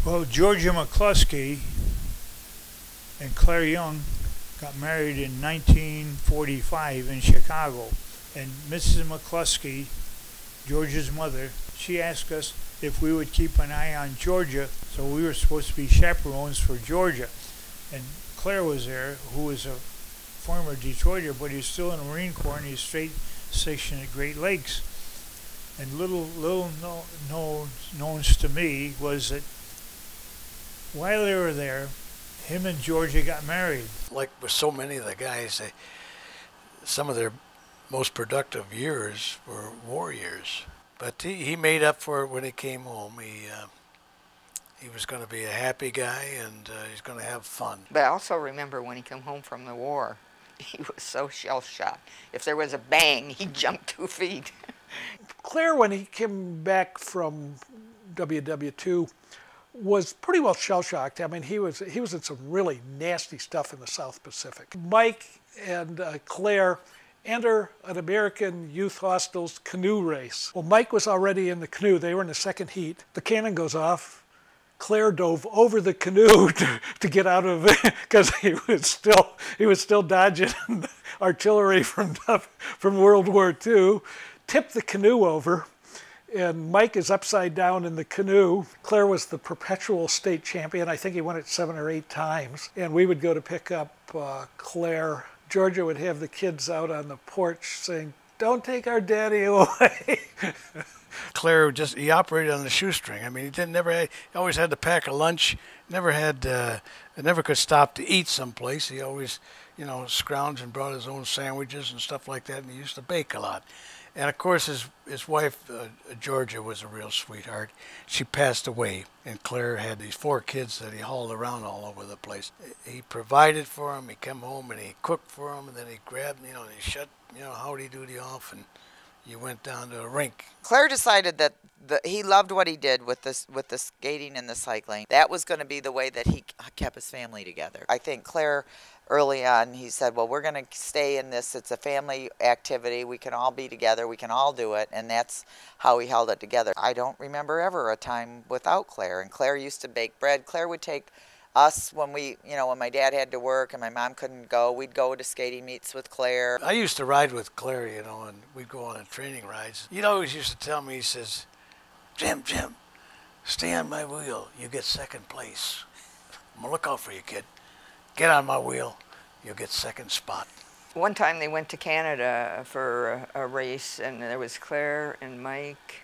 Well, Georgia McCluskey and Clair Young got married in 1945 in Chicago. And Mrs. McCluskey, Georgia's mother, she asked us if we would keep an eye on Georgia, so we were supposed to be chaperones for Georgia. And Clair was there, who was a former Detroiter, but he's still in the Marine Corps and he's straight stationed at Great Lakes. And little knowns to me was that while they were there, him and Georgia got married. Like with so many of the guys, some of their most productive years were war years. But he made up for it when he came home. He was going to be a happy guy and he's going to have fun. But I also remember when he came home from the war, he was so shell-shocked. If there was a bang, he jumped 2 feet. Clair, when he came back from WW2, was pretty well shell-shocked. I mean, he was in some really nasty stuff in the South Pacific. Mike and Clair enter an American Youth Hostel's canoe race. Well, Mike was already in the canoe. They were in the second heat. The cannon goes off. Clair dove over the canoe to get out of it because he was still dodging artillery from World War II. Tipped the canoe over, and Mike is upside down in the canoe. Clair was the perpetual state champion. I think he won it 7 or 8 times. And we would go to pick up Clair. Georgia would have the kids out on the porch saying, "Don't take our daddy away." Clair he operated on the shoestring. I mean, he always had to pack a lunch. Never could stop to eat someplace. He always, scrounged and brought his own sandwiches and stuff like that. And he used to bake a lot. And of course, his wife Georgia was a real sweetheart. She passed away, and Clair had these 4 kids that he hauled around all over the place. He provided for them. He came home and he cooked for them, and then he grabbed, and he shut, howdy doody off, and you went down to a rink. Clair decided that he loved what he did with the skating and the cycling. That was going to be the way that he kept his family together. I think Clair, early on, he said, well, we're going to stay in this. It's a family activity. We can all be together. We can all do it. And that's how he held it together. I don't remember ever a time without Clair. And Clair used to bake bread. Clair would take us when when my dad had to work and my mom couldn't go, we'd go to skating meets with Clair. I used to ride with Clair, and we'd go on training rides. He always used to tell me, he says, Jim, stay on my wheel. You get second place. I'm going to look out for you, kid. Get on my wheel. You'll get second spot. One time they went to Canada for a race, and there was Clair and Mike.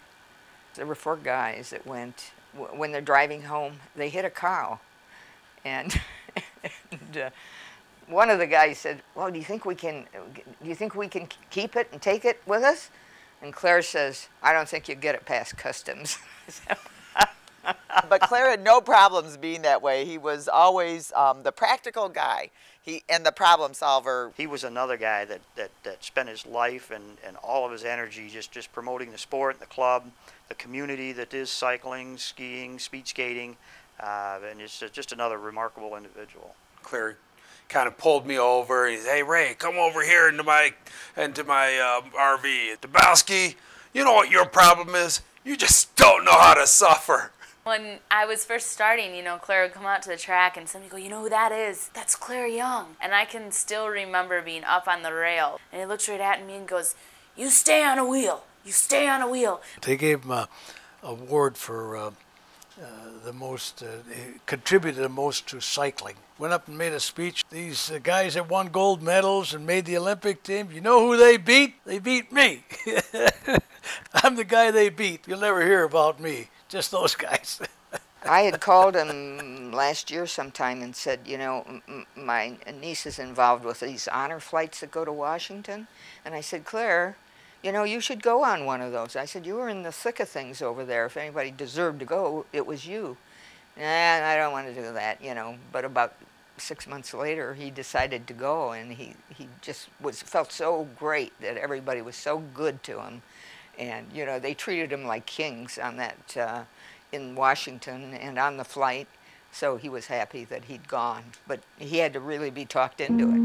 There were 4 guys that went. When they're driving home, they hit a cow. And one of the guys said, well, do you think we can keep it and take it with us? And Clair says, I don't think you get it past customs. But Clair had no problems being that way. He was always the practical guy. And the problem solver. He was another guy that spent his life and all of his energy just promoting the sport, the club, the community that is cycling, skiing, speed skating. And it's just another remarkable individual. Clair kind of pulled me over. He said, "Hey Ray, come over here into my RV. Dabowski, you know what your problem is? You just don't know how to suffer." When I was first starting, Clair would come out to the track and somebody would go, "You know who that is? That's Clair Young." And I can still remember being up on the rail. And he looks right at me and goes, "You stay on a wheel. You stay on a wheel." They gave him a award for the most, contributed the most to cycling. Went up and made a speech. These guys that won gold medals and made the Olympic team, you know who they beat? They beat me. I'm the guy they beat. You'll never hear about me. Just those guys. I had called him last year sometime and said, my niece is involved with these honor flights that go to Washington. And I said, Clair, you should go on one of those. I said, you were in the thick of things over there. If anybody deserved to go, it was you. And I don't want to do that, But about 6 months later, he decided to go, and he just felt so great that everybody was so good to him. And, they treated him like kings on that, in Washington and on the flight. So he was happy that he'd gone. But he had to really be talked into it.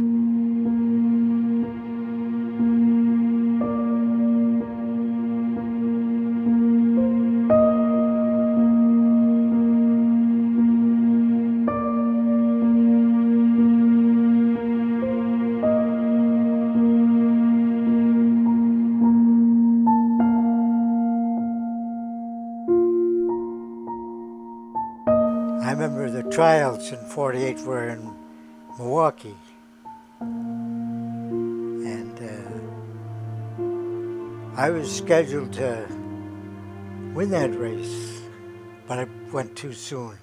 I remember the tryouts in '48 were in Milwaukee. And I was scheduled to win that race, but I went too soon.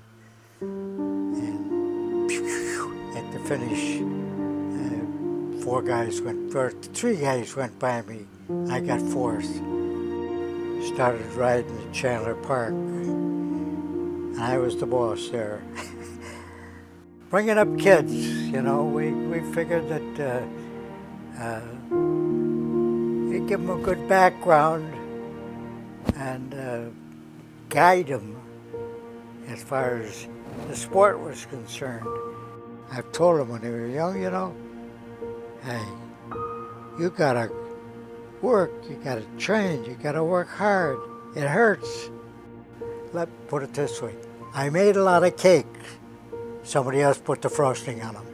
And at the finish, three guys went by me. I got fourth. Started riding at Chandler Park. And I was the boss there. Bringing up kids, you know, we figured that you'd give them a good background and guide them as far as the sport was concerned. I've told them when they were young, you know, hey, you gotta work, you gotta train, you gotta work hard. It hurts. Put it this way, I made a lot of cakes. Somebody else put the frosting on them.